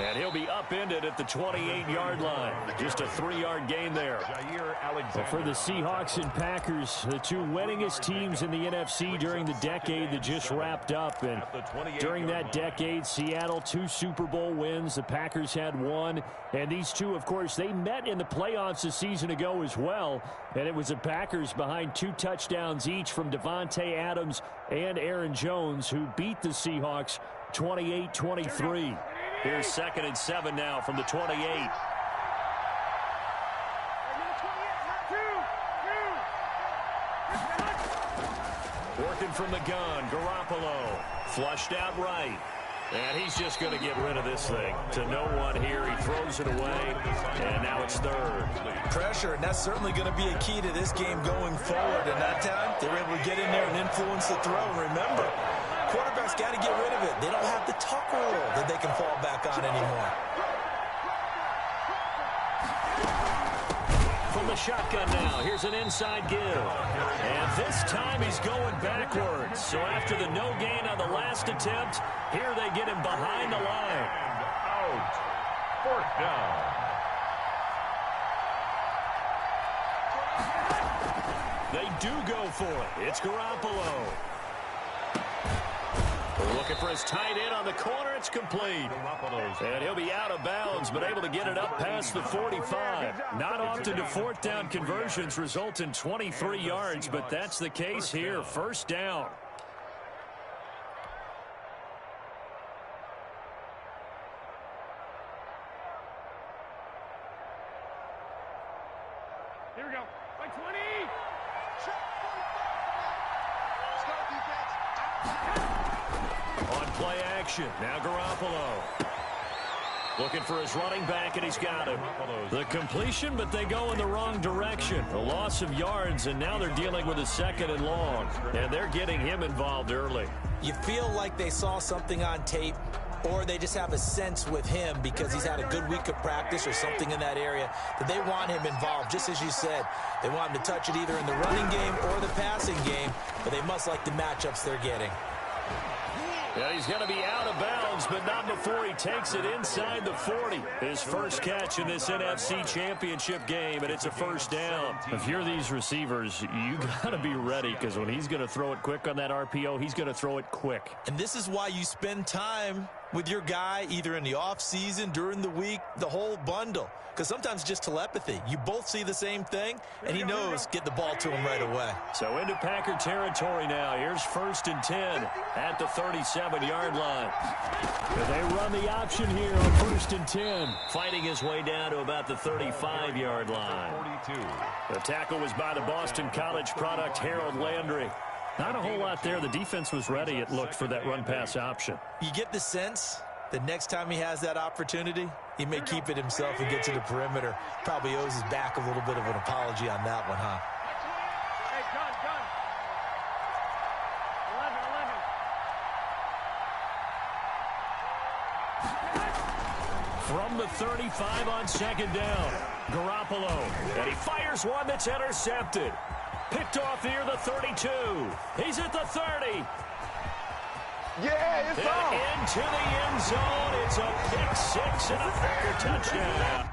And he'll be upended at the 28-yard line. Just a 3-yard gain there. Well, for the Seahawks and Packers, the two winningest teams in the NFC during the decade that just wrapped up. And during that decade, Seattle, 2 Super Bowl wins. The Packers had 1. And these two, of course, they met in the playoffs a season ago as well. And it was the Packers behind 2 touchdowns each from Devontae Adams and Aaron Jones who beat the Seahawks 28-23. Here's 2nd and 7 now from the 28. Working from the gun, Garoppolo. Flushed out right. And he's just going to get rid of this thing. To no one here. He throws it away. And now it's 3rd. Pressure, and that's certainly going to be a key to this game going forward. And that time, they were able to get in there and influence the throw. And remember, quarterbacks got to get rid of it. They don't have the tuck rule that they can fall back on anymore. From the shotgun now, here's an inside give. And this time he's going backwards. So after the no gain on the last attempt, here they get him behind the line. And out. 4th down. They do go for it. It's Garoppolo. Looking for his tight end on the corner. It's complete. And he'll be out of bounds, but able to get it up past the 45. Not often do 4th down conversions result in 23 yards, but that's the case here. 1st down. Here we go. By 20. On play action. Now Garoppolo. Looking for his running back, and he's got him. The completion, but they go in the wrong direction. A loss of yards, and now they're dealing with a 2nd and long. And they're getting him involved early. You feel like they saw something on tape, or they just have a sense with him because he's had a good week of practice or something in that area that they want him involved. Just as you said, they want him to touch it either in the running game or the passing game, but they must like the matchups they're getting. Yeah, he's going to be out of bounds, but not before he takes it inside the 40. His first catch in this NFC Championship game, and it's a 1st down. If you're these receivers, you got to be ready because when he's going to throw it quick on that RPO, he's going to throw it quick. And this is why you spend time with your guy either in the offseason, during the week, the whole bundle. Because sometimes it's just telepathy. You both see the same thing, and he knows get the ball to him right away. So into Packer territory now. Here's 1st and 10 at the 37-yard line. They run the option here on 1st and 10. Fighting his way down to about the 35-yard line. 42. The tackle was by the Boston College product, Harold Landry. Not a whole lot there. The defense was ready, it looked, for that run-pass option. You get the sense that next time he has that opportunity, he may keep it himself and get to the perimeter. Probably owes his back a little bit of an apology on that one, huh? Hey, gun. 11. From the 35 on 2nd down, Garoppolo. And he fires one that's intercepted. Picked off near the 32. He's at the 30. Yeah, it's on. And into the end zone. It's a pick 6 and a Packer touchdown.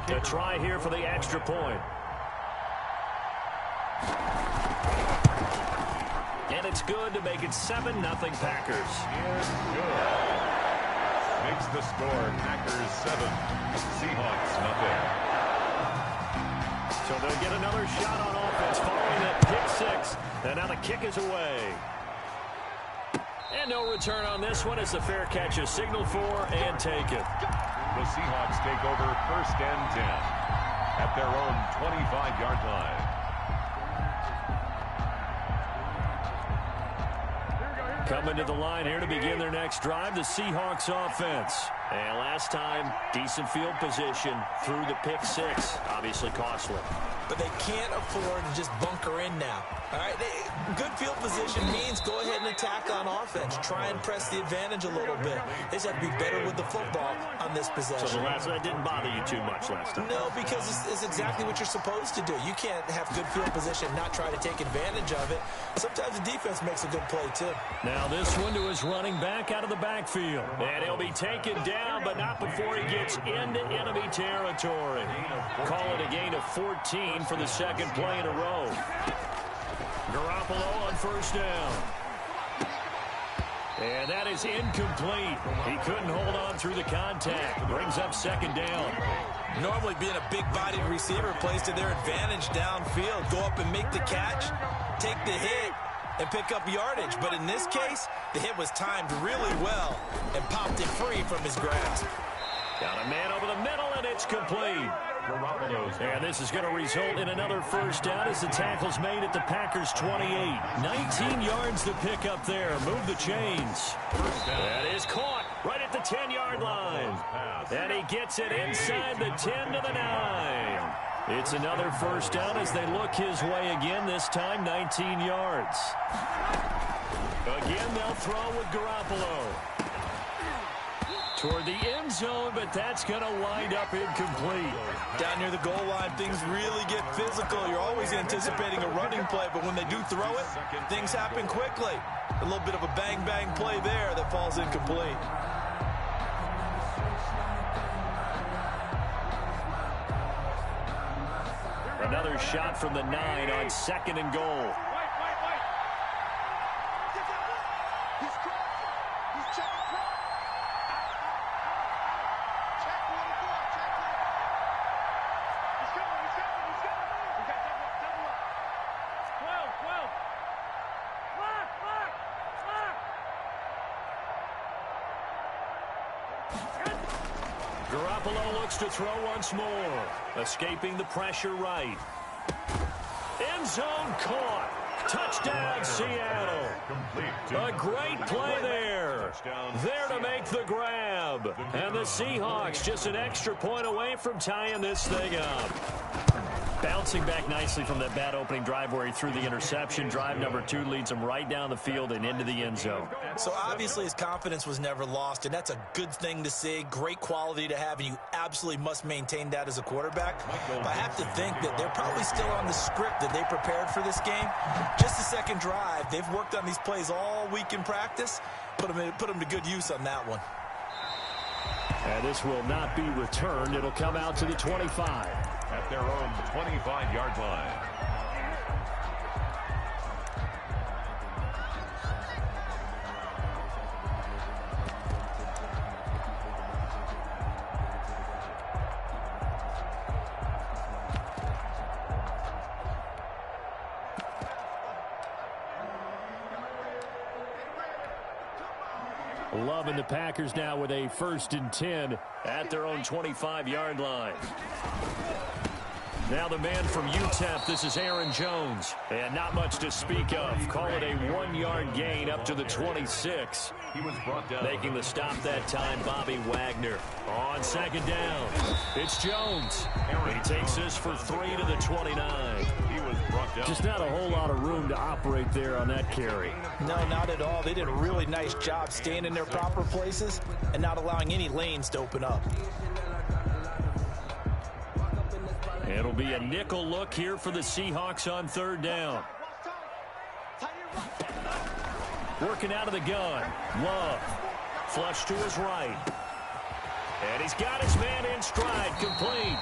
To try here for the extra point. And it's good to make it 7-0 Packers. Is good. Makes the score Packers 7, Seahawks nothing. So they'll get another shot on offense following that pick 6. And now the kick is away. And no return on this one as the fair catch is signaled for and taken. The Seahawks take over 1st and 10 at their own 25-yard line. Coming to the line here to begin their next drive, the Seahawks offense. And last time, decent field position through the pick 6. Obviously costly. But they can't afford to just bunker in now. All right, good field position means go ahead and attack on offense. Try and press the advantage a little bit. They just have to be better with the football on this possession. So that didn't bother you too much last time? No, because it's exactly what you're supposed to do. You can't have good field position and not try to take advantage of it. Sometimes the defense makes a good play, too. Now this one to his running back out of the backfield. And he'll be taken down, but not before he gets into enemy territory. Call it a gain of 14 for the second play in a row. Garoppolo on 1st down. And that is incomplete. He couldn't hold on through the contact. Brings up 2nd down. Normally being a big-bodied receiver plays to their advantage downfield. Go up and make the catch, take the hit, and pick up yardage. But in this case, the hit was timed really well and popped it free from his grasp. Got a man over the middle, and it's complete. And this is going to result in another 1st down as the tackle's made at the Packers' 28. 19 yards to pick up there. Move the chains. That is caught right at the 10-yard line. And he gets it inside the 10 to the 9. It's another 1st down as they look his way again, this time 19 yards. Again, they'll throw with Garoppolo. Toward the end zone, but that's going to wind up incomplete. Down near the goal line, things really get physical. You're always anticipating a running play, but when they do throw it, things happen quickly. A little bit of a bang-bang play there that falls incomplete. Another shot from the 9 on 2nd and goal. Garoppolo looks to throw once more. Escaping the pressure right. End zone caught. Touchdown, Seattle. A great play there. There to make the grab. And the Seahawks just an extra point away from tying this thing up. Bouncing back nicely from that bad opening drive where he threw the interception. Drive number 2 leads him right down the field and into the end zone. So obviously his confidence was never lost, and that's a good thing to see. Great quality to have, and you absolutely must maintain that as a quarterback. But I have to think that they're probably still on the script that they prepared for this game. Just the second drive. They've worked on these plays all week in practice. Put them to good use on that one. And this will not be returned. It'll come out to the 25. At their own 25-yard line. Loving the Packers now with a 1st and 10 at their own 25-yard line. Now the man from UTEP, this is Aaron Jones. And not much to speak of. Call it a 1-yard gain up to the 26. He was brought down. Making the stop that time, Bobby Wagner. On 2nd down, it's Jones. He takes this for 3 to the 29. He was brought down. Just not a whole lot of room to operate there on that carry. No, not at all. They did a really nice job staying in their proper places and not allowing any lanes to open up. It'll be a nickel look here for the Seahawks on 3rd down. Working out of the gun. Love. Flush to his right. And he's got his man in stride. Complete.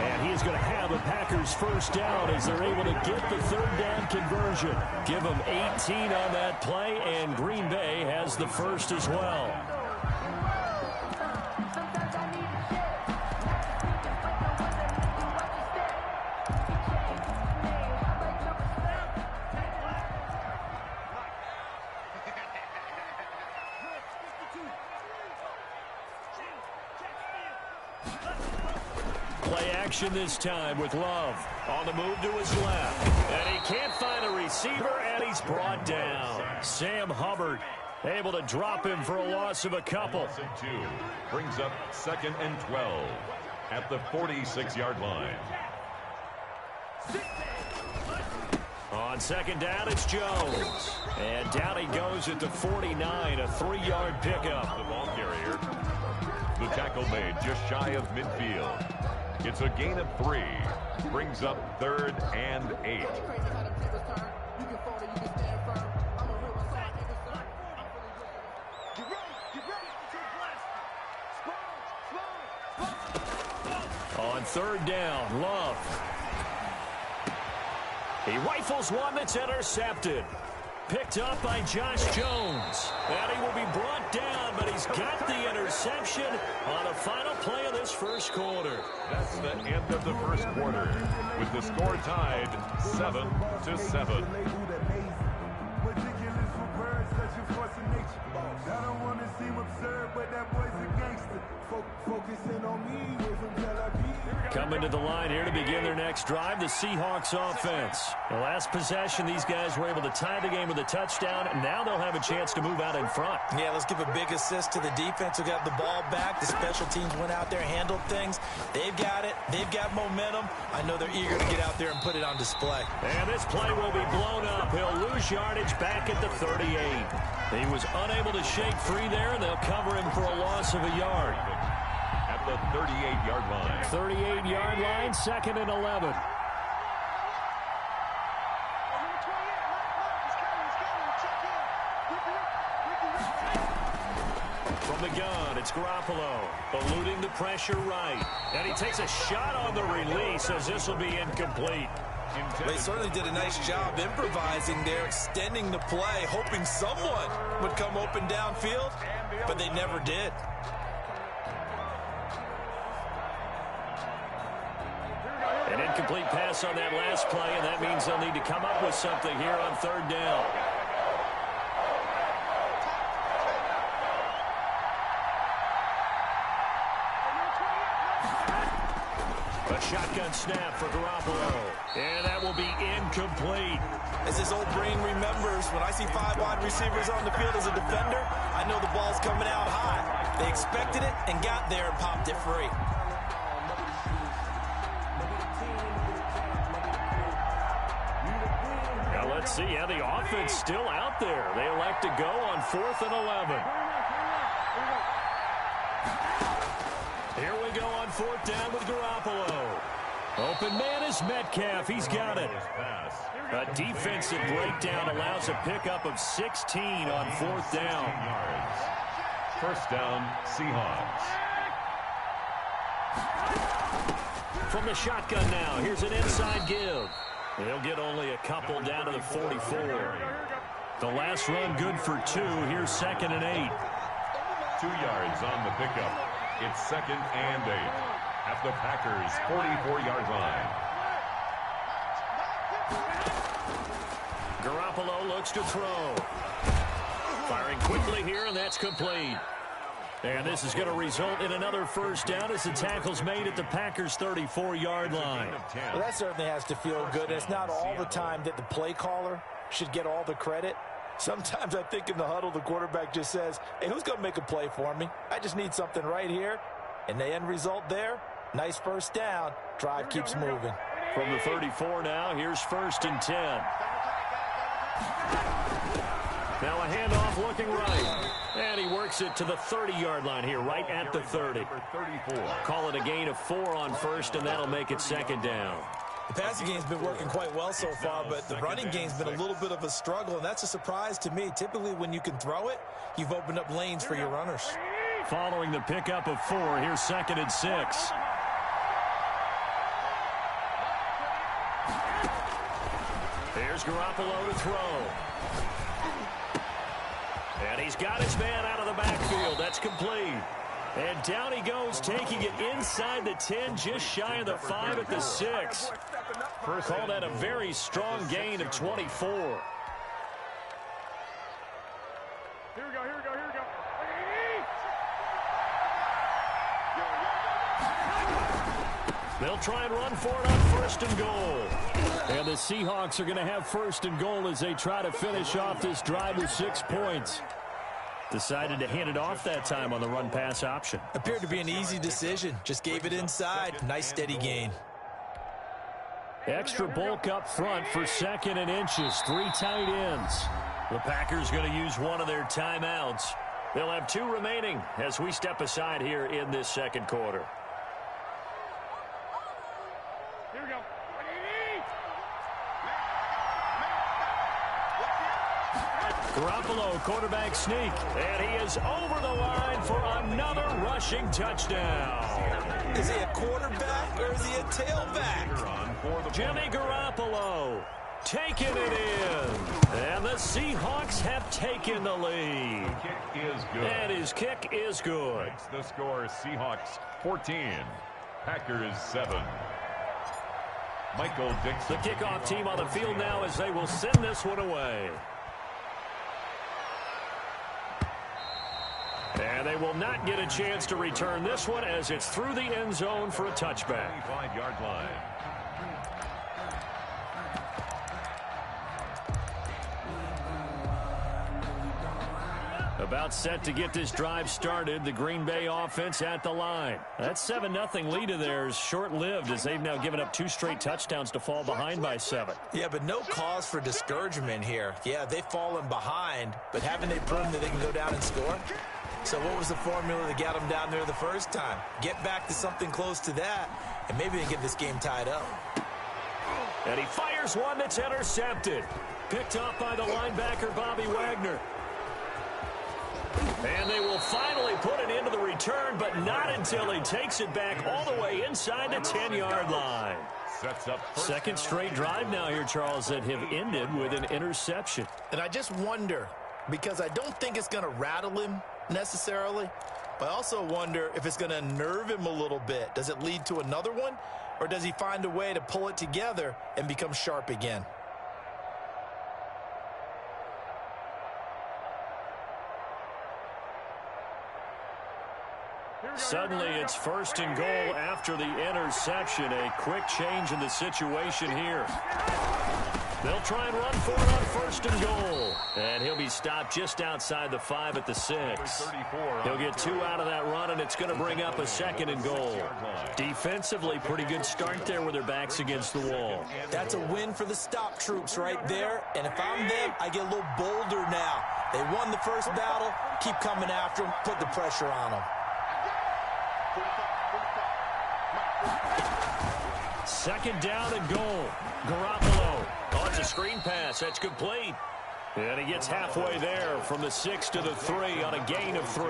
And he is going to have a Packers 1st down as they're able to get the 3rd down conversion. Give him 18 on that play, and Green Bay has the 1st as well. play action this time with Love. On the move to his left. And he can't find a receiver, and he's brought down. Sam Hubbard able to drop him for a loss of a couple. Two brings up 2nd and 12 at the 46-yard line. On 2nd down, it's Jones. And down he goes at the 49, a 3-yard pickup. The ball carrier. The tackle made just shy of midfield. It's a gain of 3. Brings up 3rd and 8. On 3rd down, Love. He rifles one that's intercepted. Picked up by Josh Jones. And he will be brought down, but he's got the interception on the final play of this first quarter. That's the end of the first quarter, with the score tied 7-7. Coming to the line here to begin their next drive, the Seahawks offense. The last possession, these guys were able to tie the game with a touchdown, and now they'll have a chance to move out in front. Yeah, let's give a big assist to the defense who got the ball back. The special teams went out there, handled things. They've got it. They've got momentum. I know they're eager to get out there and put it on display. And this play will be blown up. He'll lose yardage back at the 38. He was unable to shake free there, and they'll cover him for a loss of a yard. At the 38-yard line. 38-yard line, 2nd and 11. From the gun, it's Garoppolo, eluding the pressure right. And he takes a shot on the release as this will be incomplete. They certainly did a nice job improvising there, extending the play, hoping someone would come open downfield, but they never did. An incomplete pass on that last play, and that means they'll need to come up with something here on 3rd down. A shotgun snap for Garoppolo, and that will be incomplete. As his old brain remembers, when I see 5 wide receivers on the field as a defender, I know the ball's coming out high. They expected it and got there and popped it free. Now let's see how the offense still out there. They elect to go on 4th and 11. Here we go on 4th down with Garoppolo. Open man is Metcalf. He's got it. A defensive breakdown allows a pickup of 16 on 4th down. First down, Seahawks. From the shotgun now, here's an inside give. They'll get only a couple down to the 44. The last run good for 2. Here's 2nd and 8. 2 yards on the pickup. It's 2nd and 8 at the Packers' 44-yard line. Garoppolo looks to throw. Firing quickly here, and that's complete. And this is going to result in another first down as the tackle's made at the Packers' 34-yard line. Well, that certainly has to feel good. It's not all the time that the play caller should get all the credit. Sometimes I think in the huddle, the quarterback just says, hey, who's going to make a play for me? I just need something right here. And the end result there, nice first down. Drive keeps moving. From the 34 now, here's 1st and 10. Now a handoff looking right. And he works it to the 30-yard line here, right at the 30. Call it a gain of 4 on 1st, and that'll make it 2nd down. The passing game's been working quite well so far, but the running game's been a little bit of a struggle, and that's a surprise to me. Typically, when you can throw it, you've opened up lanes for your runners. Following the pickup of 4, here's 2nd and 6. Here's Garoppolo to throw. And he's got his man out of the backfield. That's complete. And down he goes, taking it inside the 10, just shy of the 5 at the 6. Call that a very strong gain of 24. Here we go, here we go, here we go. They'll try and run for it on first and goal. And the Seahawks are going to have first and goal as they try to finish off this drive with 6 points. Decided to hand it off that time on the run-pass option. Appeared to be an easy decision. Just gave it inside. Nice steady gain. Extra bulk up front for second and inches. 3 tight ends. The Packers going to use one of their timeouts. They'll have 2 remaining as we step aside here in this second quarter. Here we go. Garoppolo, quarterback sneak, and he is over the line for another rushing touchdown. Is he a quarterback or is he a tailback? Jimmy Garoppolo taking it in, and the Seahawks have taken the lead. Kick is good. And his kick is good. Makes the score Seahawks 14, Packers 7. Michael Dixon. The kickoff team on the field now as they will send this one away. And they will not get a chance to return this one as it's through the end zone for a touchback. 25-yard line. About set to get this drive started. The Green Bay offense at the line. That 7-0 lead of theirs short-lived as they've now given up 2 straight touchdowns to fall behind by 7. Yeah, but no cause for discouragement here. Yeah, they've fallen behind, but haven't they proven that they can go down and score? So what was the formula that got them down there the first time? Get back to something close to that, and maybe they get this game tied up. And he fires one that's intercepted. Picked off by the linebacker, Bobby Wagner. And they will finally put it into the return, but not until he takes it back all the way inside the 10-yard line. Sets up second straight drive now here, Charles, that have ended with an interception. And I just wonder, because I don't think it's going to rattle him necessarily, but I also wonder if it's going to unnerve him a little bit. Does it lead to another one, or does he find a way to pull it together and become sharp again? Suddenly it's first and goal after the interception. A quick change in the situation here. They'll try and run for it on first and goal. And he'll be stopped just outside the 5 at the 6. He'll get 2 out of that run, and it's going to bring up a second and goal. Defensively, pretty good start there with their backs against the wall. That's a win for the stop troops right there. And if I'm them, I get a little bolder now. They won the first battle. Keep coming after them. Put the pressure on them. Second down and goal. Garoppolo. Oh, it's a screen pass. That's complete. And he gets halfway there from the 6 to the 3 on a gain of 3.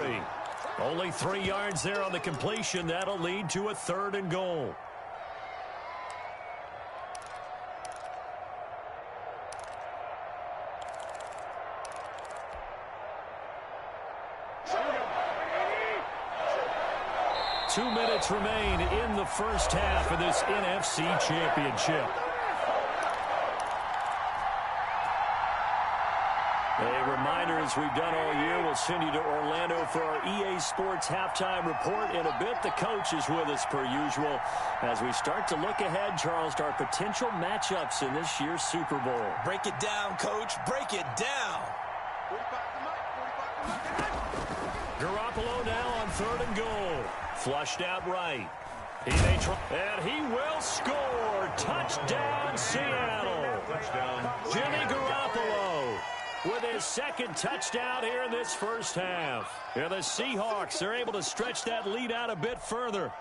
Only 3 yards there on the completion. That'll lead to a third and goal. Two minutes remain in the first half of this NFC Championship. A reminder, as we've done all year, we'll send you to Orlando for our EA Sports halftime report in a bit. The coach is with us per usual as we start to look ahead, Charles, to our potential matchups in this year's Super Bowl. Break it down, Coach. Break it down. Garoppolo now on third and goal. Flushed out right. And he will score. Touchdown, Seattle. touchdown. Jimmy Garoppolo with his second touchdown here in this first half. And the Seahawks are able to stretch that lead out a bit further.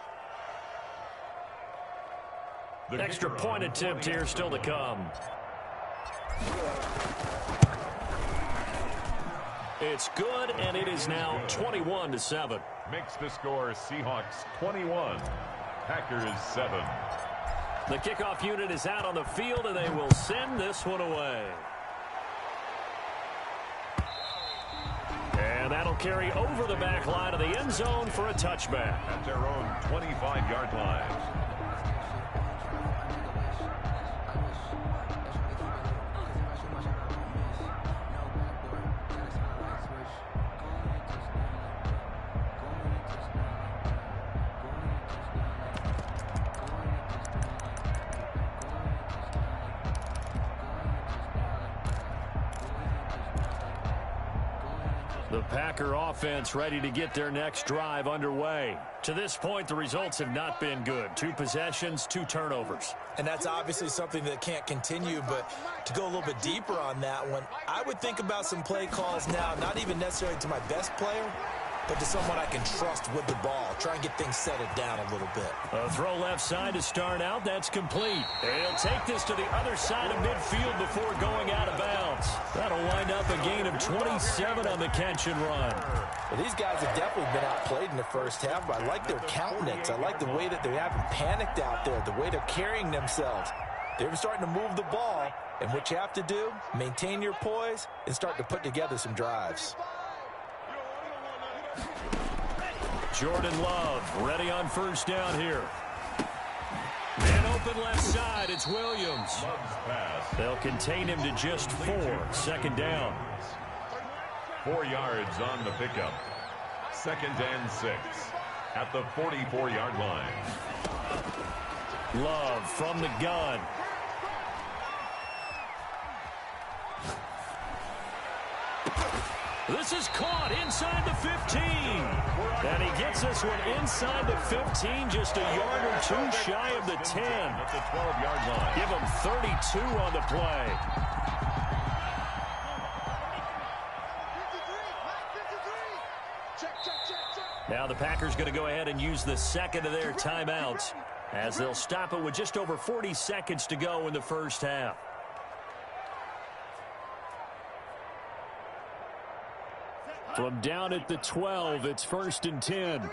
Extra point attempt here still to come. It's good, and it is now 21-7. Makes the score Seahawks 21, Packers 7. The kickoff unit is out on the field, and they will send this one away. And that'll carry over the back line of the end zone for a touchback. At their own 25-yard line. The Packer offense ready to get their next drive underway. To this point, the results have not been good. 2 possessions, 2 turnovers. And that's obviously something that can't continue, but to go a little bit deeper on that one, I would think about some play calls now, not even necessarily to my best player, but to someone I can trust with the ball. Try and get things settled down a little bit. A throw left side to start out. That's complete. He'll take this to the other side of midfield before going out of bounds. That'll wind up a gain of 27 on the catch and run. Well, these guys have definitely been outplayed in the first half, but I like their countenance. I like the way that they haven't panicked out there, the way they're carrying themselves. They're starting to move the ball, and what you have to do, maintain your poise and start to put together some drives. Jordan Love ready on first down here. And open left side, it's Williams. They'll contain him to just 4. Second down. 4 yards on the pickup. 2nd and 6 at the 44-yard line. Love from the gun. This is caught inside the 15. And he gets this one inside the 15, just a yard or 2 shy of the 10. At the 12-yard line. Give him 32 on the play. Now the Packers going to go ahead and use the second of their timeouts as they'll stop it with just over 40 seconds to go in the first half. From down at the 12, it's 1st and 10.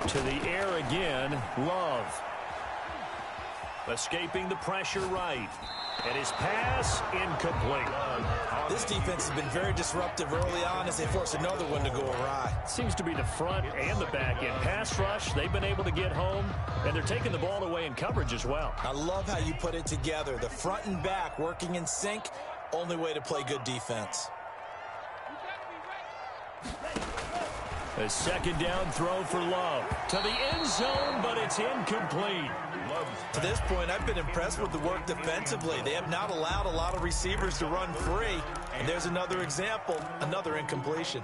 To the air again, Love. Escaping the pressure right. And his pass incomplete. This defense has been very disruptive early on as they force another one to go awry. Seems to be the front and the back end. Pass rush, they've been able to get home, and they're taking the ball away in coverage as well. I love how you put it together. The front and back working in sync. Only way to play good defense. A second down throw for Love. To the end zone, but it's incomplete. To this point, I've been impressed with the work defensively. They have not allowed a lot of receivers to run free. And there's another example, another incompletion.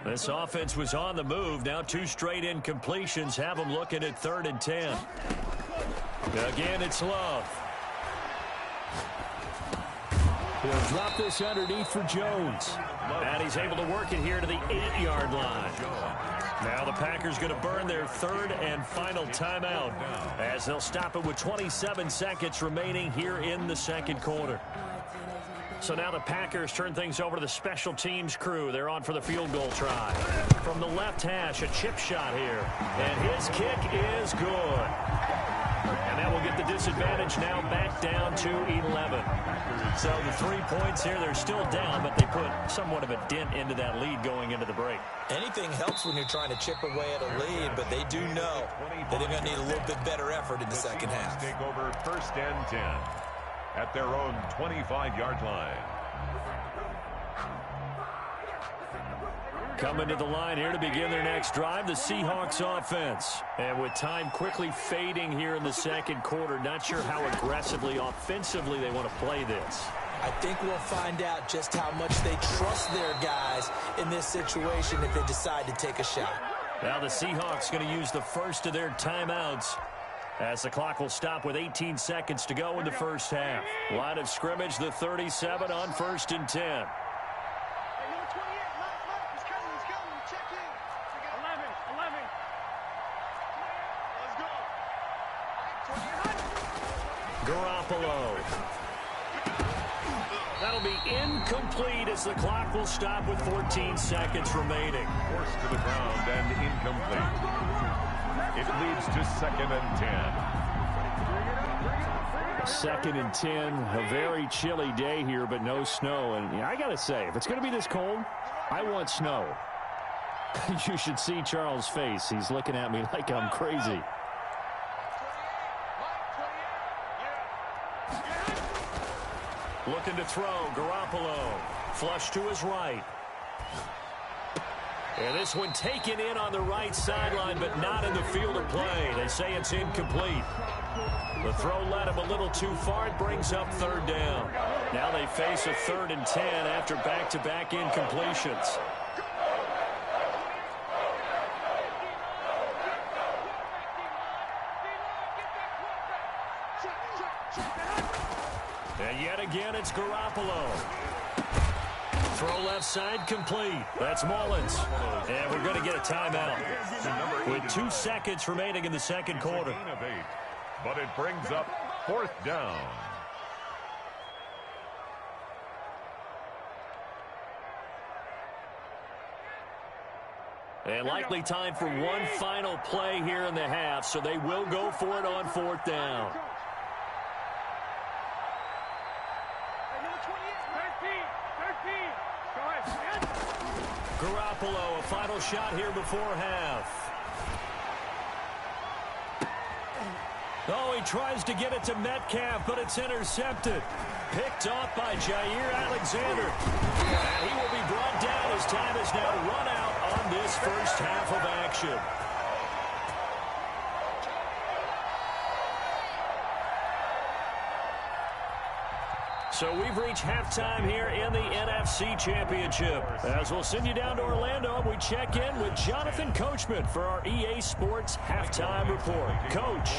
This offense was on the move. Now 2 straight incompletions have them looking at 3rd and 10. Again, it's Love. He'll drop this underneath for Jones. And he's able to work it here to the 8-yard line. Now the Packers going to burn their 3rd and final timeout as they'll stop it with 27 seconds remaining here in the 2nd quarter. So now the Packers turn things over to the special teams crew. They're on for the field goal try. From the left hash, a chip shot here. And his kick is good. And that will get the disadvantage now back down to 11. So the 3 points here, they're still down, but they put somewhat of a dent into that lead going into the break. Anything helps when you're trying to chip away at a lead, but they do know that they're going to need a little bit better effort in the second half. Take over 1st and 10 at their own 25-yard line. Coming to the line here to begin their next drive, the Seahawks offense. And with time quickly fading here in the 2nd quarter, not sure how aggressively, offensively they want to play this. I think we'll find out just how much they trust their guys in this situation if they decide to take a shot. Now the Seahawks going to use the first of their timeouts as the clock will stop with 18 seconds to go in the first half. Line of scrimmage, the 37 on 1st and 10. Garoppolo. That'll be incomplete as the clock will stop with 14 seconds remaining. Forced to the ground and incomplete. It leads to 2nd and 10. 2nd and 10, a very chilly day here, but no snow. And I got to say, if it's going to be this cold, I want snow. You should see Charles' face. He's looking at me like I'm crazy. Looking to throw, Garoppolo. Flush to his right. And this one taken in on the right sideline, but not in the field of play. They say it's incomplete. The throw led him a little too far. It brings up third down. Now they face a 3rd and 10 after back-to-back incompletions. And yet again, it's Garoppolo. Throw left side complete. That's Mullins. And we're going to get a timeout with 2 seconds remaining in the second quarter. But it brings up 4th down. And likely time for one final play here in the half, so they will go for it on 4th down. Garoppolo, a final shot here before half. Oh, he tries to get it to Metcalf, but it's intercepted. Picked off by Jair Alexander. And he will be brought down as time is now run out on this first half of action. So we've reached halftime here in the NFC Championship. As we'll send you down to Orlando, we check in with Jonathan Coachman for our EA Sports Halftime Report. Coach.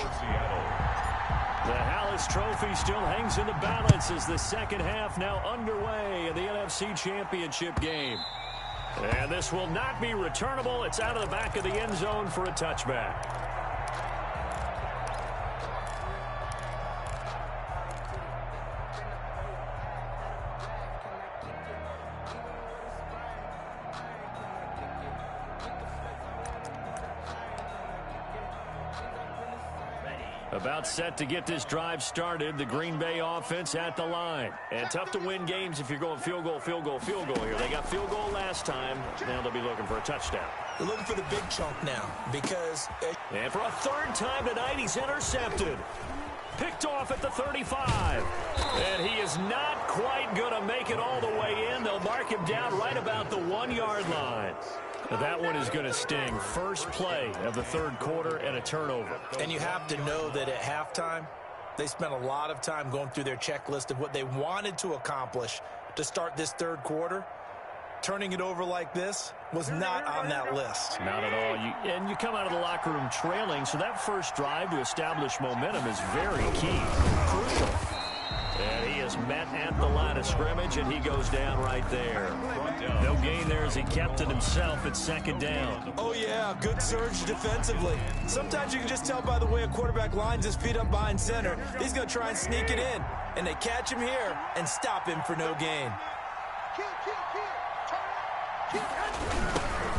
The Hallis Trophy still hangs in the balance as the second half now underway in the NFC Championship game. And this will not be returnable. It's out of the back of the end zone for a touchback. About set to get this drive started. The Green Bay offense at the line. And tough to win games if you're going field goal, field goal, field goal here. They got field goal last time. Now they'll be looking for a touchdown. They're looking for the big chunk now because... And for a 3rd time tonight, he's intercepted. Picked off at the 35. And he is not quite going to make it all the way in. They'll mark him down right about the 1-yard line. That one is going to sting. First play of the 3rd quarter and a turnover. And you have to know that at halftime, they spent a lot of time going through their checklist of what they wanted to accomplish to start this 3rd quarter. Turning it over like this was not on that list. Not at all. And you come out of the locker room trailing, so that first drive to establish momentum is very key. Crucial. And he is met at the line of scrimmage, and he goes down right there. No gain there as he kept it himself at 2nd down. Oh, yeah, good surge defensively. Sometimes you can just tell by the way a quarterback lines his feet up behind center. He's going to try and sneak it in, and they catch him here and stop him for no gain.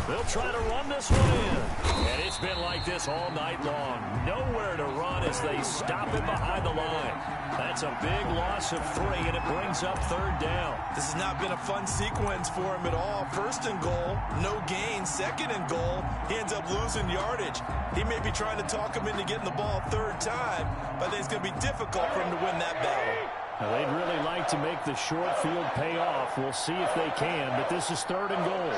They'll try to run this one in. And it's been like this all night long. Nowhere to run as they stop him behind the line. That's a big loss of 3, and it brings up 3rd down. This has not been a fun sequence for him at all. 1st and goal, no gain. 2nd and goal, he ends up losing yardage. He may be trying to talk him into getting the ball 3rd time, but I think it's going to be difficult for him to win that battle. Now, they'd really like to make the short field pay off. We'll see if they can, but this is 3rd and goal.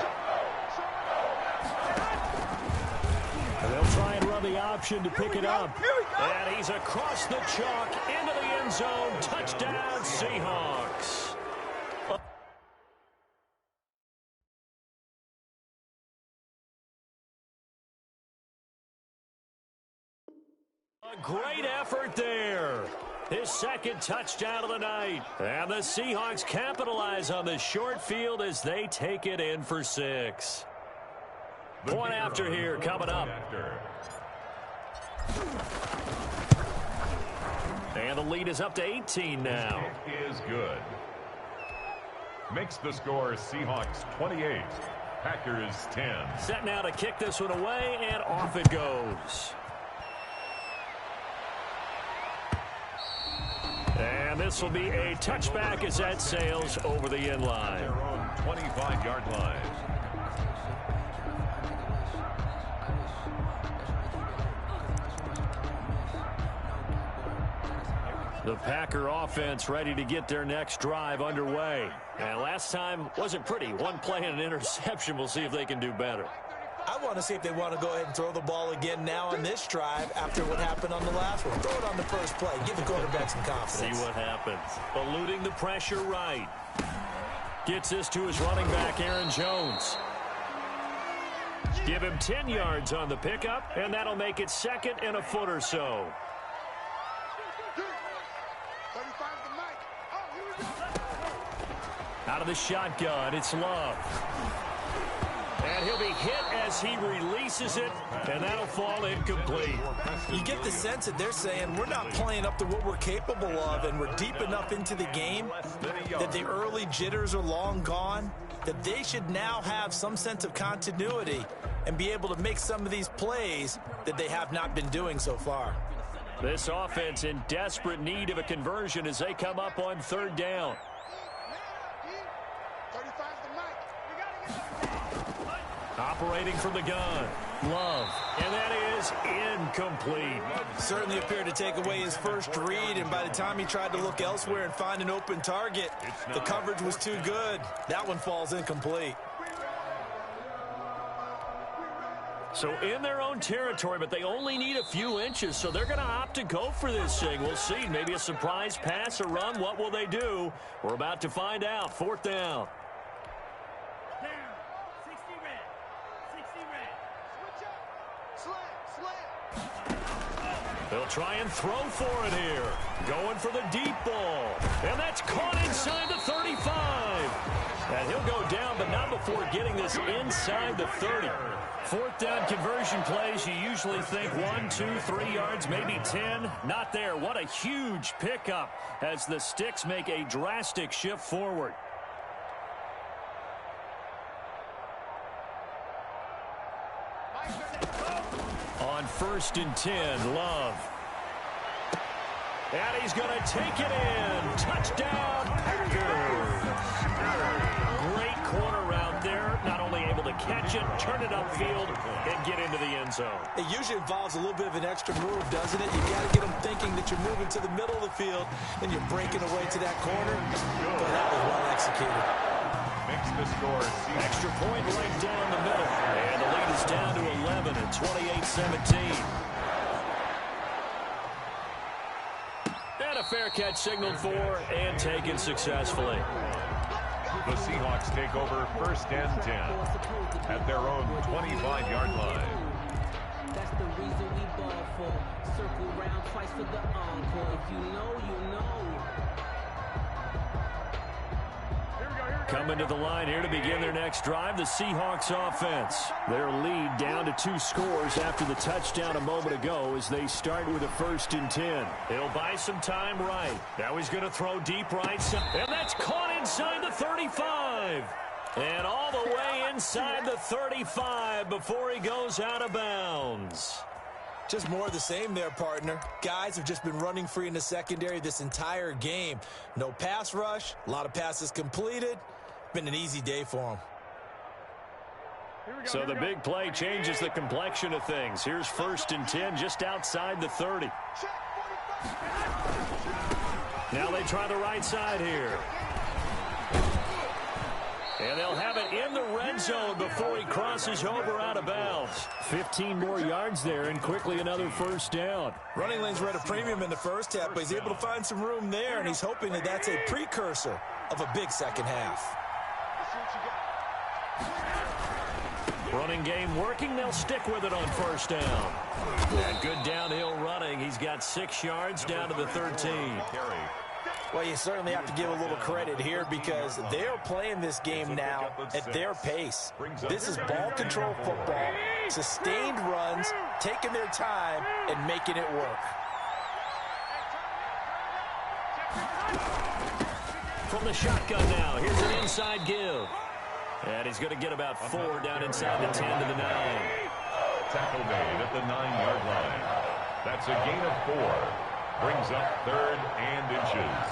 And they'll try and run the option to pick it up. And he's across the chalk into the end zone. Touchdown, Seahawks. A great effort there. His 2nd touchdown of the night. And the Seahawks capitalize on the short field as they take it in for 6. Point after here coming up. And the lead is up to 18 now. Is good. Makes the score Seahawks 28, Packers 10. Set now to kick this one away, and off it goes. And this will be a touchback as that sails over the end line. Their own 25-yard line. The Packer offense ready to get their next drive underway. And last time wasn't pretty. One play and an interception. We'll see if they can do better. I want to see if they want to go ahead and throw the ball again now on this drive after what happened on the last one. Throw it on the first play. Give the quarterback some confidence. See what happens. Eluding the pressure right. Gets this to his running back, Aaron Jones. Give him 10 yards on the pickup, and that'll make it 2nd and a foot or so. Out of the shotgun, it's Love. And he'll be hit as he releases it, and that'll fall incomplete. You get the sense that they're saying we're not playing up to what we're capable of, and we're deep enough into the game that the early jitters are long gone, that they should now have some sense of continuity and be able to make some of these plays that they have not been doing so far. This offense in desperate need of a conversion as they come up on 3rd down. Operating from the gun, Love, and that is incomplete. Certainly appeared to take away his first read, and by the time he tried to look elsewhere and find an open target, the coverage was too good. That one falls incomplete. So in their own territory, but they only need a few inches, so they're going to opt to go for this thing. We'll see. Maybe a surprise pass or run. What will they do? We're about to find out. 4th down. They'll try and throw for it here. Going for the deep ball. And that's caught inside the 35. And he'll go down, but not before getting this inside the 30. 4th down conversion plays, you usually think 1, 2, 3 yards, maybe 10. Not there. What a huge pickup as the Sticks make a drastic shift forward. On 1st and 10, Love. And he's going to take it in. Touchdown, Packers. Great corner out there. Not only able to catch it, turn it upfield, and get into the end zone. It usually involves a little bit of an extra move, doesn't it? You got to get them thinking that you're moving to the middle of the field, and you're breaking away to that corner. But that was well executed. Makes the score. Extra point right down the middle. And the lead is down to 11 at 28-17. And a fair catch signaled for and taken successfully. The Seahawks take over 1st and 10 at their own 25-yard line. That's the reason we ball for. Circle round twice for the encore. If you know, you know. Coming to the line here to begin their next drive, the Seahawks offense. Their lead down to 2 scores after the touchdown a moment ago as they start with a 1st and 10. He'll buy some time right. Now he's going to throw deep right side. And that's caught inside the 35. And all the way inside the 35 before he goes out of bounds. Just more of the same there, partner. Guys have just been running free in the secondary this entire game. No pass rush, a lot of passes completed. Been an easy day for them. So the big play changes the complexion of things. Here's 1st and 10 just outside the 30. Now they try the right side here. And they'll have it in the red zone before he crosses over out of bounds. 15 more yards there and quickly another 1st down. Running lanes were at a premium in the first half, but he's able to find some room there, and he's hoping that that's a precursor of a big second half. Running game working. They'll stick with it on 1st down. And good downhill running. He's got 6 yards down to the 13. Well, you certainly have to give a little credit here because they're playing this game now at their pace. This is ball control football, sustained runs, taking their time, and making it work. From the shotgun now, here's an inside give. And he's going to get about 4 down inside the 10 to the 9. Tackle made at the 9-yard line. That's a gain of 4. Brings up 3rd and inches.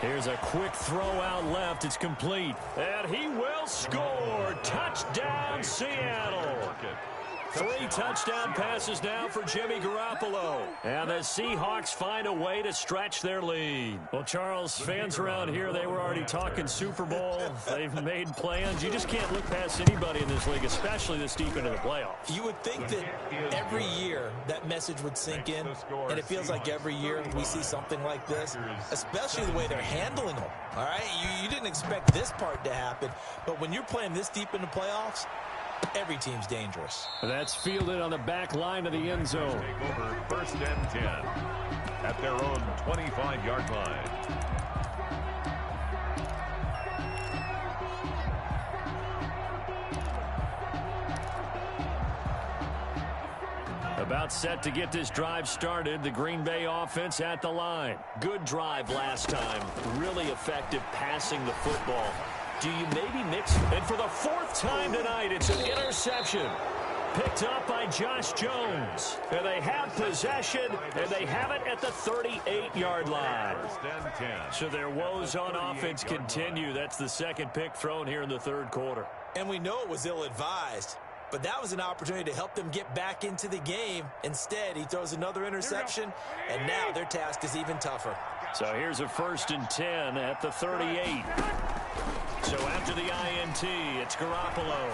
Here's a quick throw out left. It's complete. And he will score. Touchdown, Seattle. 3 touchdown passes now for Jimmy Garoppolo. And the Seahawks find a way to stretch their lead. Well, Charles, fans around here, they were already talking Super Bowl. They've made plans. You just can't look past anybody in this league, especially this deep into the playoffs. You would think that every year that message would sink in, and it feels like every year we see something like this, especially the way they're handling them. All right, you didn't expect this part to happen, but when you're playing this deep in the playoffs, every team's dangerous. That's fielded on the back line of the end zone. Take over 1st and 10 at their own 25-yard line. About set to get this drive started. The Green Bay offense at the line. Good drive last time. Really effective passing the football. Do you maybe mix? And for the 4th time tonight, it's an interception. Picked up by Josh Jones. And they have possession, and they have it at the 38-yard line. 1st and 10. So their woes on offense continue. That's the 2nd pick thrown here in the 3rd quarter. And we know it was ill-advised, but that was an opportunity to help them get back into the game. Instead, he throws another interception, and now their task is even tougher. So here's a 1st and 10 at the 38. So after the INT, it's Garoppolo.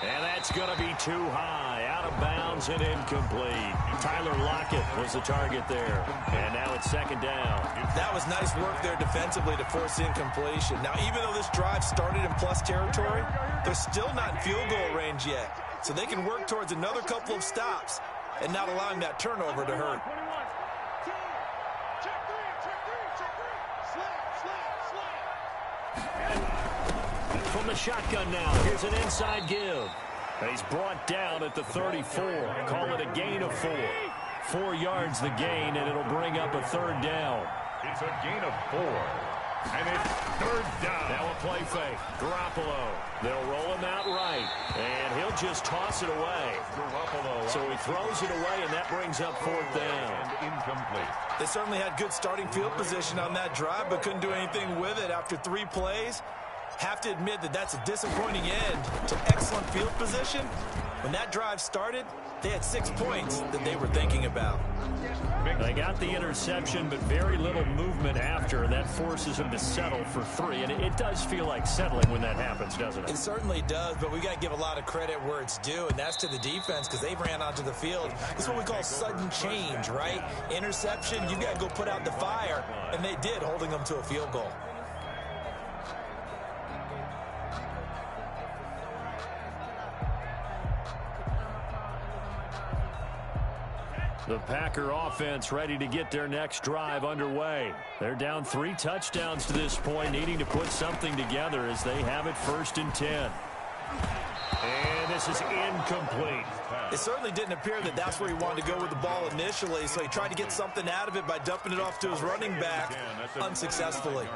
And that's going to be too high, out of bounds and incomplete. Tyler Lockett was the target there. And now it's 2nd down. That was nice work there defensively to force incompletion. Now, even though this drive started in plus territory, they're still not in field goal range yet. So they can work towards another couple of stops and not allowing that turnover to hurt. From the shotgun now, here's an inside give. He's brought down at the 34. Call it a gain of 4. 4 yards the gain, and it'll bring up a 3rd down. It's a gain of 4. And it's 3rd down. Now a play fake. Garoppolo. They'll roll him out right. And he'll just toss it away. Garoppolo. So he throws it away, and that brings up 4th down. And incomplete. They certainly had good starting field position on that drive, but couldn't do anything with it after 3 plays. Have to admit that that's a disappointing end to excellent field position. When that drive started, they had 6 points that they were thinking about. They got the interception, but very little movement after. That forces them to settle for 3. And it does feel like settling when that happens, doesn't it? It certainly does, but we got to give a lot of credit where it's due, and that's to the defense because they ran onto the field. This is what we call sudden change, right? Interception, you got to go put out the fire, and they did, holding them to a field goal. The Packer offense ready to get their next drive underway. They're down 3 touchdowns to this point, needing to put something together as they have it 1st and 10. And this is incomplete. It certainly didn't appear that that's where he wanted to go with the ball initially, so he tried to get something out of it by dumping it off to his running back unsuccessfully.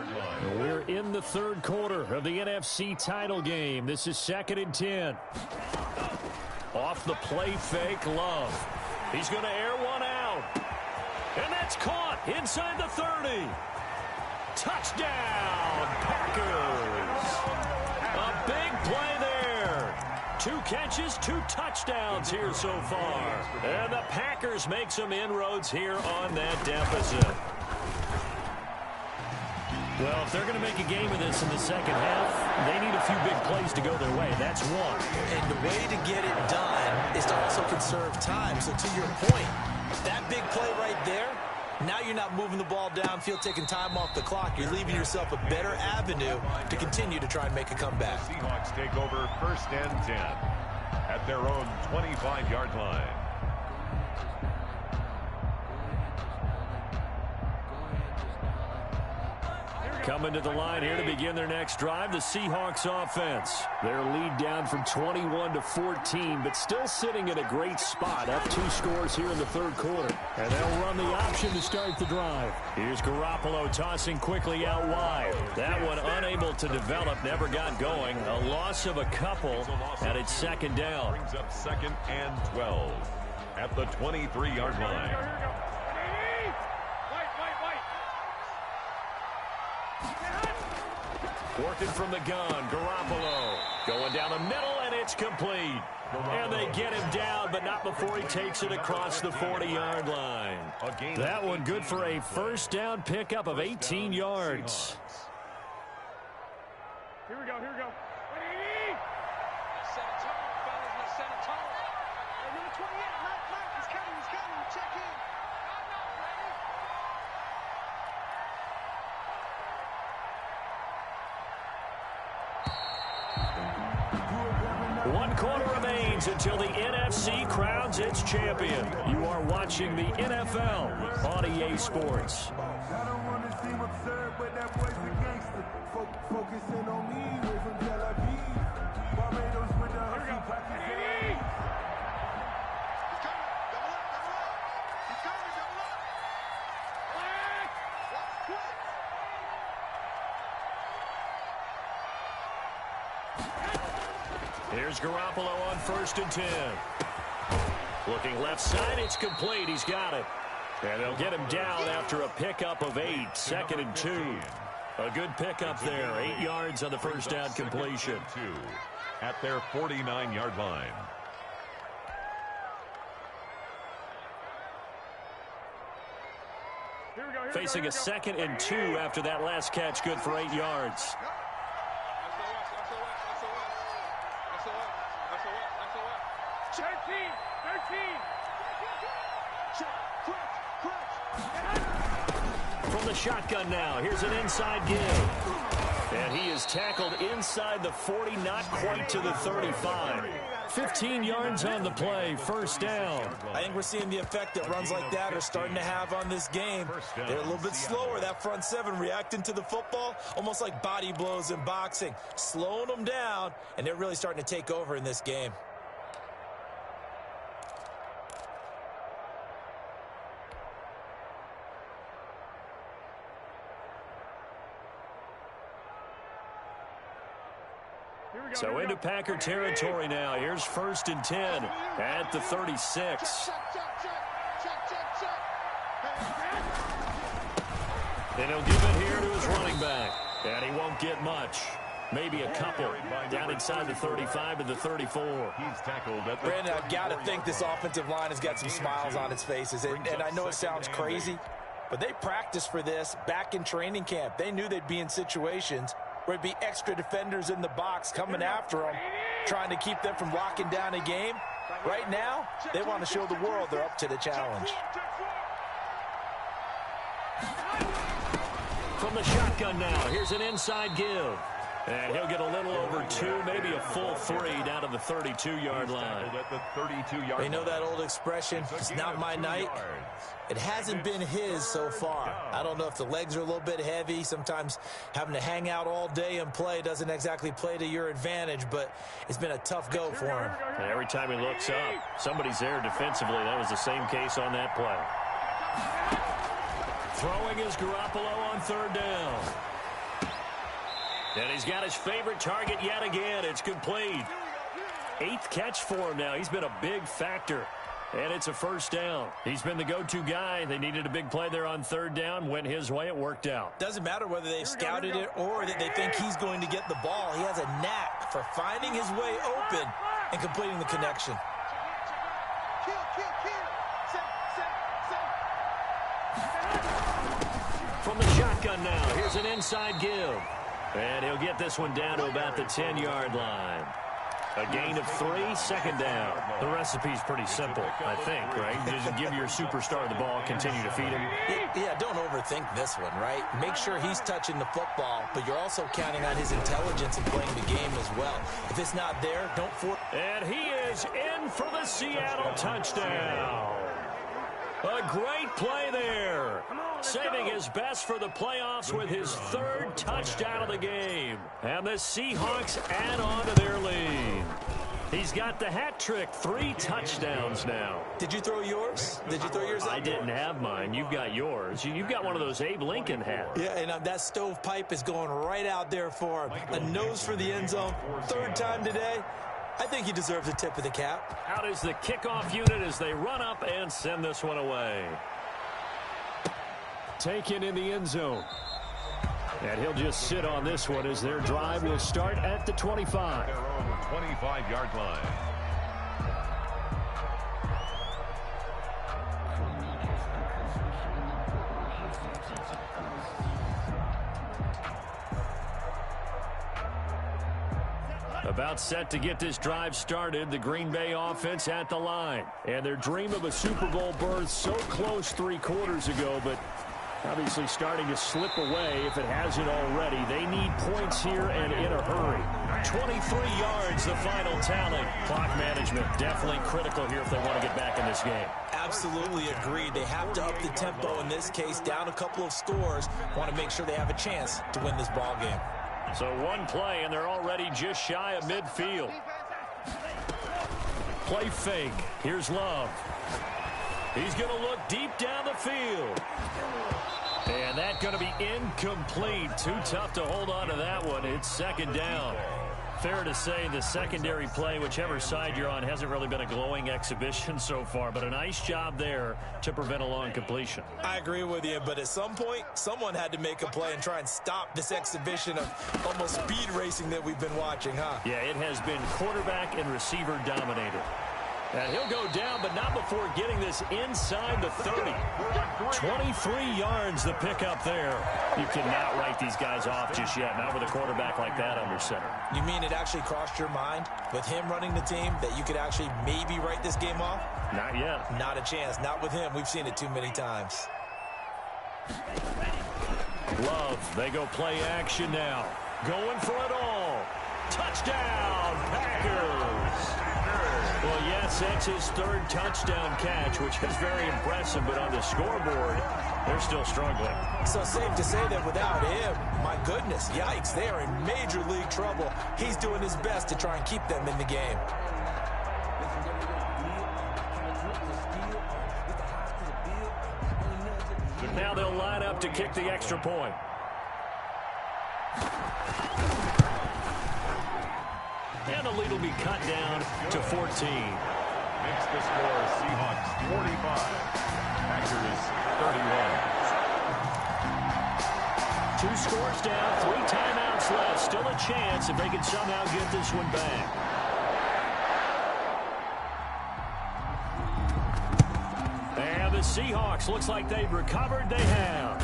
We're in the 3rd quarter of the NFC title game. This is 2nd and 10. Off the play fake, Love. He's going to air one out. And that's caught inside the 30. Touchdown, Packers. A big play there. 2 catches, 2 touchdowns here so far. And the Packers make some inroads here on that deficit. Well, if they're going to make a game of this in the 2nd half, they need a few big plays to go their way. That's one. And the way to get it done is to also conserve time. So to your point, that big play right there, now you're not moving the ball downfield, taking time off the clock. You're leaving yourself a better avenue to continue to try and make a comeback. Seahawks take over 1st and 10 at their own 25-yard line. Coming to the line here to begin their next drive, the Seahawks offense. Their lead down from 21 to 14, but still sitting at a great spot. Up 2 scores here in the 3rd quarter. And they'll run the option to start the drive. Here's Garoppolo tossing quickly out wide. That one unable to develop, never got going. A loss of a couple, and it's 2nd down. Brings up 2nd and 12 at the 23-yard line. Working from the gun, Garoppolo. Going down the middle, and it's complete. And they get him down, but not before he takes it across the 40-yard line. That one good for a first down pickup of 18 yards. Here we go, here we go. Let's set a tone, fellas. Let's set a tone. Hey, number 28, Mike, he's coming. Check in. I'm not ready. 1 quarter remains until the NFC crowns its champion. You are watching the NFL on EA Sports. I don't want to seem absurd, but that boy's a gangster. Focusing on me, way from Tel Aviv. Barbados with the hustle, pockets in He's coming. Double up. He's coming. Double up. Quick. Here's Garoppolo on 1st and 10. Looking left side, it's complete. He's got it. And they'll get him down after a pickup of 8, 2nd and 2. A good pickup there, 8 yards on the first down completion. At their 49-yard line. Here we go, Facing a 2nd and 2 after that last catch, good for 8 yards. SOS. 13. From the shotgun now, here's an inside give. And he is tackled inside the 40, not quite to the 35. 15 yards on the play, first down. I think we're seeing the effect that runs like that are starting to have on this game. They're a little bit slower, that front seven, reacting to the football, almost like body blows in boxing, slowing them down, and they're really starting to take over in this game. So into Packer territory now. Here's 1st and 10 at the 36. And he'll give it here to his running back. And he won't get much. Maybe a couple down inside the 35 to the 34. He's tackled at the Brandon, I've got to think this offensive line has got some smiles on its faces. And I know it sounds crazy, but they practiced for this back in training camp. They knew they'd be in situations where it'd be extra defenders in the box coming after them, trying to keep them from locking down a game. Right now, they want to show the world they're up to the challenge. From the shotgun now, here's an inside give. And he'll get a little over 2, maybe a full 3 down to the 32-yard line. at the 32-yard They know that old expression, it's not my night. It hasn't been his so far. I don't know if the legs are a little bit heavy. Sometimes having to hang out all day and play doesn't exactly play to your advantage, but it's been a tough go for him. And every time he looks up, somebody's there defensively. That was the same case on that play. Throwing is Garoppolo on 3rd down. And he's got his favorite target yet again. It's complete. 8th catch for him now. He's been a big factor. And it's a first down. He's been the go-to guy. They needed a big play there on 3rd down. Went his way. It worked out. Doesn't matter whether they've scouted it or that they think he's going to get the ball. He has a knack for finding his way open and completing the connection. From the shotgun now, here's an inside give. And he'll get this one down to about the 10-yard line. A gain of 3, 2nd down. The recipe's pretty simple, I think, right? Just give your superstar the ball, continue to feed him. Yeah, don't overthink this one, right? Make sure he's touching the football, but you're also counting on his intelligence in playing the game as well. If it's not there, don't force. And he is in for the Seattle touchdown. A great play there. Saving his best for the playoffs with his 3rd touchdown of the game. And the Seahawks add on to their lead. He's got the hat trick, 3 touchdowns now. Did you throw yours? Did you throw yours out? I didn't have mine. You've got yours. You've got one of those Abe Lincoln hats. Yeah, and that stovepipe is going right out there for him. A nose for the end zone. 3rd time today. I think he deserves a tip of the cap. Out is the kickoff unit as they run up and send this one away. Taken in the end zone. And he'll just sit on this one as their drive will start at the 25. Their own 25-yard line. About set to get this drive started, the Green Bay offense at the line. And their dream of a Super Bowl berth so close 3 quarters ago, but obviously starting to slip away if it hasn't already. They need points here and in a hurry. 23 yards, the final tally. Clock management definitely critical here if they want to get back in this game. Absolutely agreed. They have to up the tempo in this case, down a couple of scores. Want to make sure they have a chance to win this ball game. So one play, and they're already just shy of midfield. Play fake. Here's Love. He's going to look deep down the field. And that's going to be incomplete. Too tough to hold on to that one. It's second down. Fair to say the secondary play, whichever side you're on, hasn't really been a glowing exhibition so far, but a nice job there to prevent a long completion. I agree with you, but at some point, someone had to make a play and try and stop this exhibition of almost speed racing that we've been watching, huh? Yeah, it has been quarterback and receiver dominated. And he'll go down, but not before getting this inside the 30. 23 yards the pickup there. You cannot write these guys off just yet, not with a quarterback like that under center. You mean it actually crossed your mind with him running the team that you could actually maybe write this game off? Not yet. Not a chance. Not with him. We've seen it too many times. Love, they go play action now. Going for it all. Touchdown, Packers. Well, yes, that's his 3rd touchdown catch, which is very impressive, but on the scoreboard, they're still struggling. So safe to say that without him, my goodness, yikes, they are in major league trouble. He's doing his best to try and keep them in the game. Now they'll line up to kick the extra point. And the lead will be cut down to 14. Makes the score Seahawks 45, Packers 31. 2 scores down, 3 timeouts left. Still a chance if they can somehow get this one back. And the Seahawks, looks like they've recovered. They have.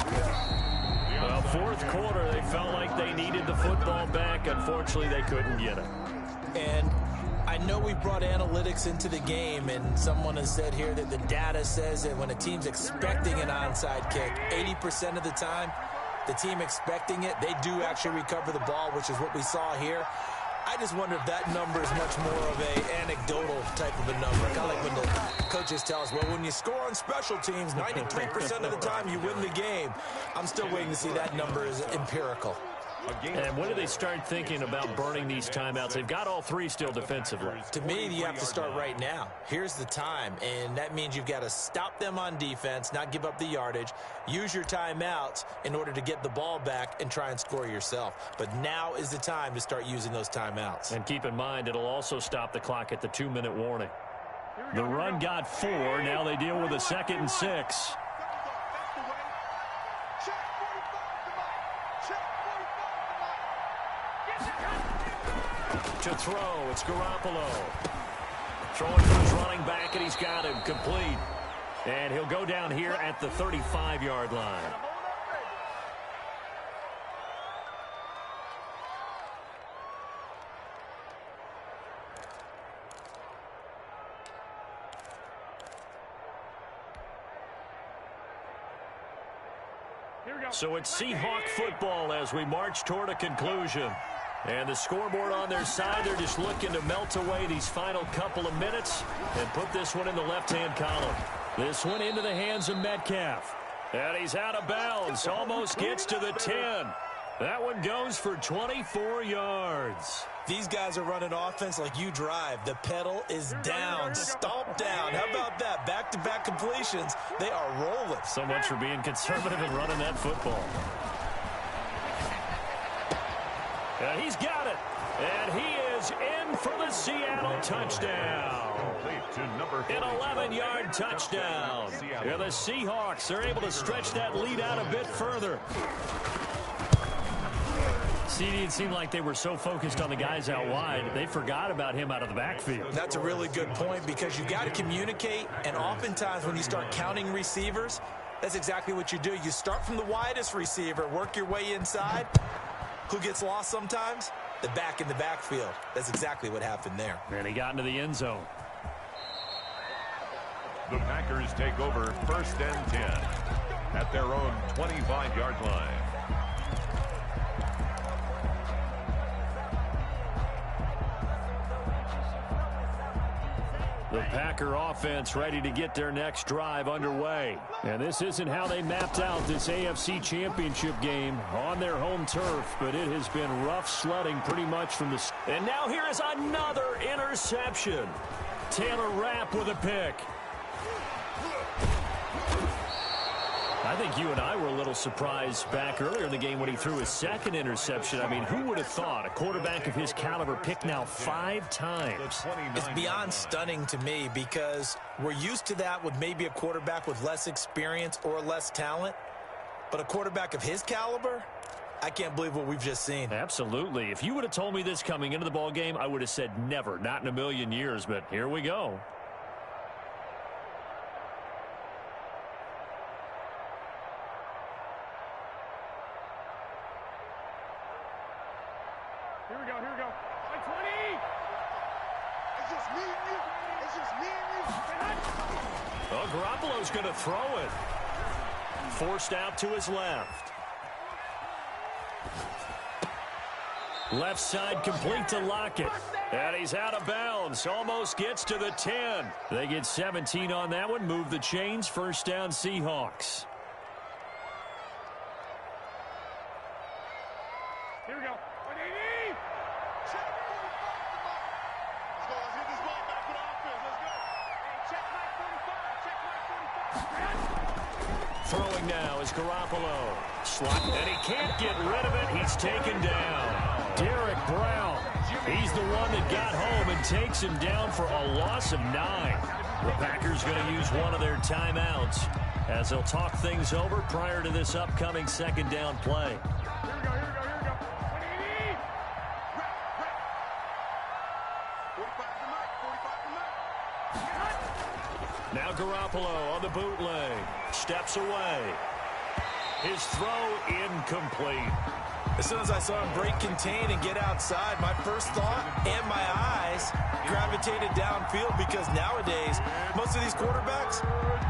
Well, 4th quarter, they felt like they needed the football back. Unfortunately, they couldn't get it. And I know we brought analytics into the game, and someone has said here that the data says that when a team's expecting an onside kick, 80% of the time, the team expecting it, they do actually recover the ball, which is what we saw here. I just wonder if that number is much more of a anecdotal type of a number. Kind of like when the coaches tell us, well, when you score on special teams, 93% of the time you win the game. I'm still waiting to see that number is empirical. And when do they start thinking about burning these timeouts? They've got all 3 still defensively. To me, you have to start right now. Here's the time, and that means you've got to stop them on defense, not give up the yardage, use your timeouts in order to get the ball back and try and score yourself. But now is the time to start using those timeouts. And keep in mind, it'll also stop the clock at the 2-minute warning. The run got 4. Now they deal with a 2nd and 6. To throw, it's Garoppolo. Throwing for his running back, and he's got him complete. And he'll go down here at the 35-yard line. So it's Seahawk football as we march toward a conclusion. And the scoreboard on their side, they're just looking to melt away these final couple of minutes and put this one in the left-hand column. This one into the hands of Metcalf. And he's out of bounds, almost gets to the 10. That one goes for 24 yards. These guys are running offense like you drive. The pedal is down, stomp down. How about that? Back-to-back completions. They are rolling. So much for being conservative and running that football. And he's got it. And he is in for the Seattle touchdown. An 11-yard touchdown. And the Seahawks are able to stretch that lead out a bit further. CD, it seemed like they were so focused on the guys out wide, they forgot about him out of the backfield. That's a really good point because you got to communicate, and oftentimes when you start counting receivers, that's exactly what you do. You start from the widest receiver, work your way inside. Who gets lost sometimes? The back in the backfield. That's exactly what happened there. And he got into the end zone. The Packers take over 1st and 10 at their own 25-yard line. The Packer offense ready to get their next drive underway. And this isn't how they mapped out this AFC Championship game on their home turf, but it has been rough sledding pretty much from the... And now here is another interception. Taylor Rapp with a pick. I think you and I were a little surprised back earlier in the game when he threw his second interception. I mean, who would have thought a quarterback of his caliber picked now 5 times? It's beyond stunning to me because we're used to that with maybe a quarterback with less experience or less talent. But a quarterback of his caliber, I can't believe what we've just seen. Absolutely. If you would have told me this coming into the ball game, I would have said never, not in a million years. But here we go. Here we go, here we go. Like 20! It's just me and you. It's just me and you. Well, Garoppolo's going to throw it. Forced out to his left. Left side complete to Lockett. And he's out of bounds. Almost gets to the 10. They get 17 on that one. Move the chains. 1st down Seahawks. Here we go. Let's go. Let's hit this ball back for the offense. Let's go. Hey, check my 45. Check my 45. Throwing now is Garoppolo. Slot, and he can't get rid of it. He's taken down. Derek Brown. He's the one that got home and takes him down for a loss of 9. The Packers going to use one of their timeouts as they'll talk things over prior to this upcoming 2nd down play. Here we go, here we go, here we go. 45 to Mike. 45 to Mike. Now Garoppolo on the bootleg. Steps away. His throw incomplete. As soon as I saw him break contain and get outside, my first thought and my eyes gravitated downfield because nowadays, most of these quarterbacks,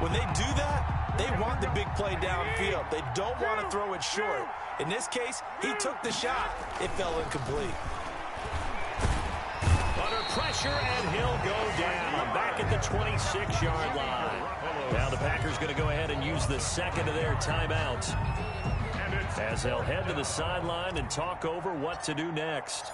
when they do that, they want the big play downfield. They don't want to throw it short. In this case, he took the shot. It fell incomplete. Under pressure, and he'll go down. Back at the 26-yard line. Now the Packers going to go ahead and use the 2nd of their timeouts as they'll head to the sideline and talk over what to do next.